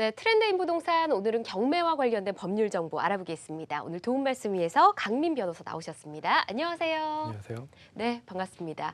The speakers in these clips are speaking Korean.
네, 트렌드인 부동산 오늘은 경매와 관련된 법률 정보 알아보겠습니다. 오늘 도움 말씀 위해서 강민 변호사 나오셨습니다. 안녕하세요. 안녕하세요. 네, 반갑습니다.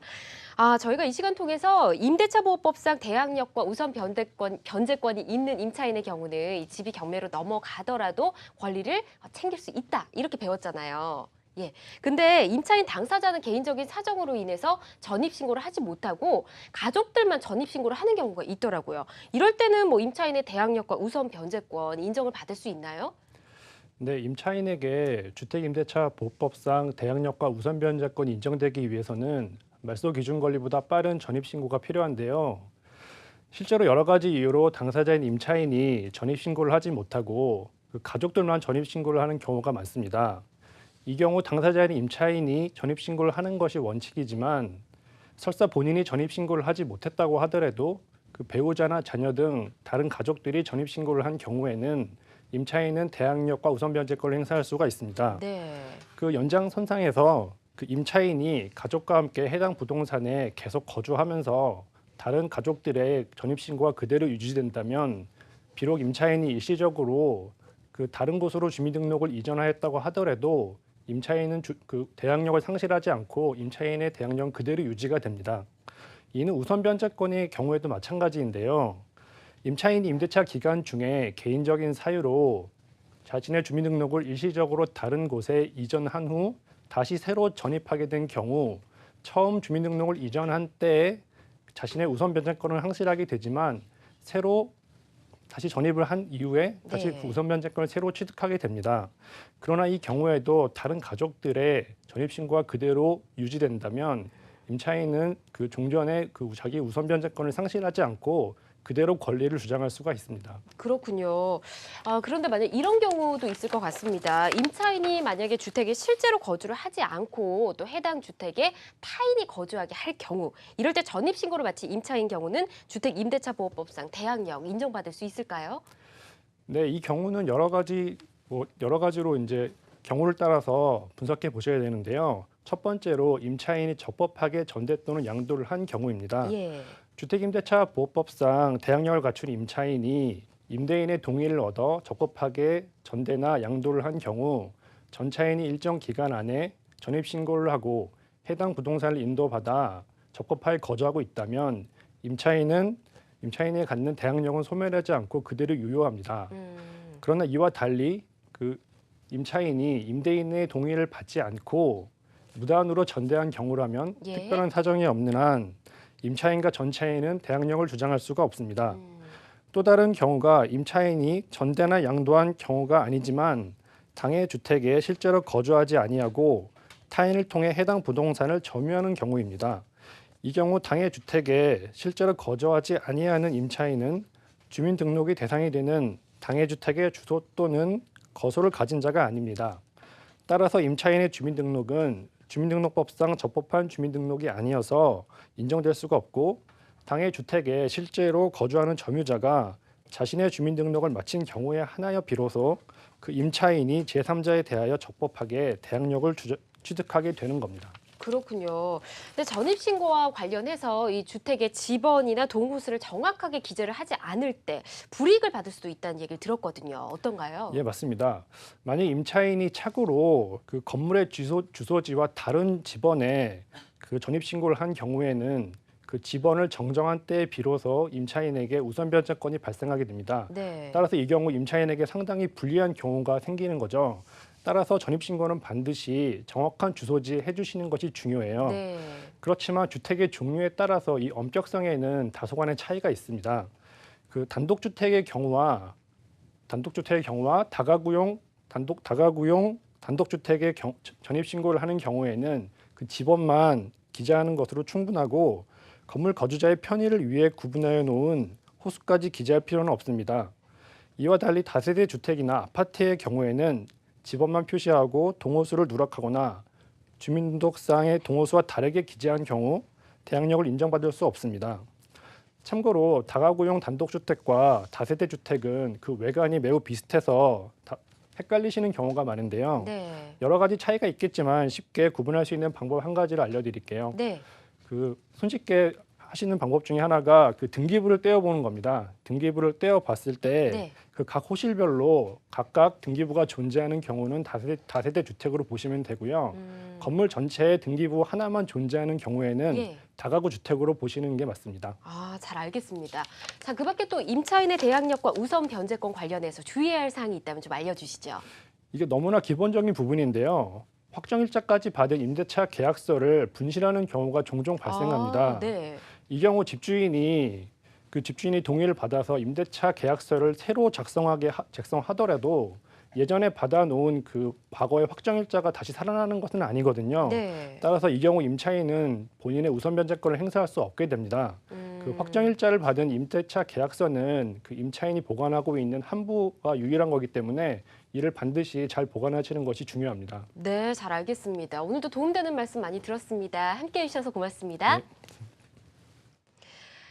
저희가 이 시간 통해서 임대차 보호법상 대항력과 우선 변제권이 있는 임차인의 경우는 이 집이 경매로 넘어가더라도 권리를 챙길 수 있다 이렇게 배웠잖아요. 예. 근데 임차인 당사자는 개인적인 사정으로 인해서 전입신고를 하지 못하고 가족들만 전입신고를 하는 경우가 있더라고요. 이럴 때는 뭐 임차인의 대항력과 우선 변제권 인정을 받을 수 있나요? 네, 임차인에게 주택임대차보호법상 대항력과 우선변제권이 인정되기 위해서는 말소 기준 권리보다 빠른 전입신고가 필요한데요. 실제로 여러 가지 이유로 당사자인 임차인이 전입신고를 하지 못하고 그 가족들만 전입신고를 하는 경우가 많습니다. 이 경우 당사자인 임차인이 전입신고를 하는 것이 원칙이지만 설사 본인이 전입신고를 하지 못했다고 하더라도 그 배우자나 자녀 등 다른 가족들이 전입신고를 한 경우에는 임차인은 대항력과 우선변제권을 행사할 수가 있습니다. 네. 그 연장선상에서 그 임차인이 가족과 함께 해당 부동산에 계속 거주하면서 다른 가족들의 전입신고가 그대로 유지된다면 비록 임차인이 일시적으로 그 다른 곳으로 주민등록을 이전하였다고 하더라도 임차인은 그 대항력을 상실하지 않고 임차인의 대항력은 그대로 유지가 됩니다. 이는 우선변제권의 경우에도 마찬가지인데요. 임차인이 임대차 기간 중에 개인적인 사유로 자신의 주민등록을 일시적으로 다른 곳에 이전한 후 다시 새로 전입하게 된 경우 처음 주민등록을 이전한 때에 자신의 우선변제권을 상실하게 되지만 새로 다시 전입을 한 이후에 다시 그 우선변제권을 새로 취득하게 됩니다. 그러나 이 경우에도 다른 가족들의 전입신고가 그대로 유지된다면 임차인은 그 종전에 그 자기 우선변제권을 상실하지 않고 그대로 권리를 주장할 수가 있습니다. 그렇군요. 그런데 만약 이런 경우도 있을 것 같습니다. 임차인이 만약에 주택에 실제로 거주를 하지 않고 또 해당 주택에 타인이 거주하게 할 경우, 이럴 때 전입신고를 마친 임차인 경우는 주택임대차보호법상 대항력 인정받을 수 있을까요? 네, 이 경우는 여러 가지로 이제 경우를 따라서 분석해 보셔야 되는데요. 첫 번째로 임차인이 적법하게 전대 또는 양도를 한 경우입니다. 예. 주택임대차보호법상 대항력을 갖춘 임차인이 임대인의 동의를 얻어 적법하게 전대나 양도를 한 경우 전차인이 일정 기간 안에 전입신고를 하고 해당 부동산을 인도받아 적법하게 거주하고 있다면 임차인이 갖는 대항력은 소멸하지 않고 그대로 유효합니다. 그러나 이와 달리 그 임차인이 임대인의 동의를 받지 않고 무단으로 전대한 경우라면 예. 특별한 사정이 없는 한 임차인과 전차인은 대항력을 주장할 수가 없습니다. 또 다른 경우가 임차인이 전대나 양도한 경우가 아니지만 당해 주택에 실제로 거주하지 아니하고 타인을 통해 해당 부동산을 점유하는 경우입니다. 이 경우 당해 주택에 실제로 거주하지 아니하는 임차인은 주민등록이 대상이 되는 당해 주택의 주소 또는 거소를 가진 자가 아닙니다. 따라서 임차인의 주민등록은 주민등록법상 적법한 주민등록이 아니어서 인정될 수가 없고 당해 주택에 실제로 거주하는 점유자가 자신의 주민등록을 마친 경우에 하나여 비로소 그 임차인이 제3자에 대하여 적법하게 대항력을 취득하게 되는 겁니다. 그렇군요. 근데 전입신고와 관련해서 이 주택의 지번이나 동호수를 정확하게 기재를 하지 않을 때 불이익을 받을 수도 있다는 얘기를 들었거든요. 어떤가요? 예, 맞습니다. 만약 임차인이 착오로 그 건물의 주소지와 다른 지번에 그 전입신고를 한 경우에는 그 지번을 정정한 때에 비로소 임차인에게 우선변제권이 발생하게 됩니다. 네. 따라서 이 경우 임차인에게 상당히 불리한 경우가 생기는 거죠. 따라서 전입신고는 반드시 정확한 주소지에 해주시는 것이 중요해요. 네. 그렇지만 주택의 종류에 따라서 이 엄격성에는 다소간의 차이가 있습니다. 그 단독주택의 경우와 다가구용 단독주택의 전입신고를 하는 경우에는 그 지번만 기재하는 것으로 충분하고 건물 거주자의 편의를 위해 구분하여 놓은 호수까지 기재할 필요는 없습니다. 이와 달리 다세대 주택이나 아파트의 경우에는 지번만 표시하고 동호수를 누락하거나 주민등록상의 동호수와 다르게 기재한 경우 대항력을 인정받을 수 없습니다. 참고로 다가구용 단독주택과 다세대 주택은 그 외관이 매우 비슷해서 헷갈리시는 경우가 많은데요. 네. 여러 가지 차이가 있겠지만 쉽게 구분할 수 있는 방법 한 가지를 알려드릴게요. 네. 그 손쉽게 하시는 방법 중에 하나가 그 등기부를 떼어보는 겁니다. 등기부를 떼어봤을 때 네. 그 각 호실별로 각각 등기부가 존재하는 경우는 다세대 주택으로 보시면 되고요. 건물 전체에 등기부 하나만 존재하는 경우에는 예. 다가구 주택으로 보시는 게 맞습니다. 아, 잘 알겠습니다. 자, 그 밖에 또 임차인의 대항력과 우선 변제권 관련해서 주의해야 할 사항이 있다면 좀 알려주시죠. 이게 너무나 기본적인 부분인데요. 확정일자까지 받은 임대차 계약서를 분실하는 경우가 종종 발생합니다. 아, 네. 이 경우 집주인이 동의를 받아서 임대차 계약서를 새로 작성하더라도 예전에 받아놓은 그 과거의 확정일자가 다시 살아나는 것은 아니거든요. 네. 따라서 이 경우 임차인은 본인의 우선 변제권을 행사할 수 없게 됩니다. 그 확정일자를 받은 임대차 계약서는 그 임차인이 보관하고 있는 한부가 유일한 거기 때문에 이를 반드시 잘 보관하시는 것이 중요합니다. 네, 잘 알겠습니다. 오늘도 도움되는 말씀 많이 들었습니다. 함께해 주셔서 고맙습니다. 네.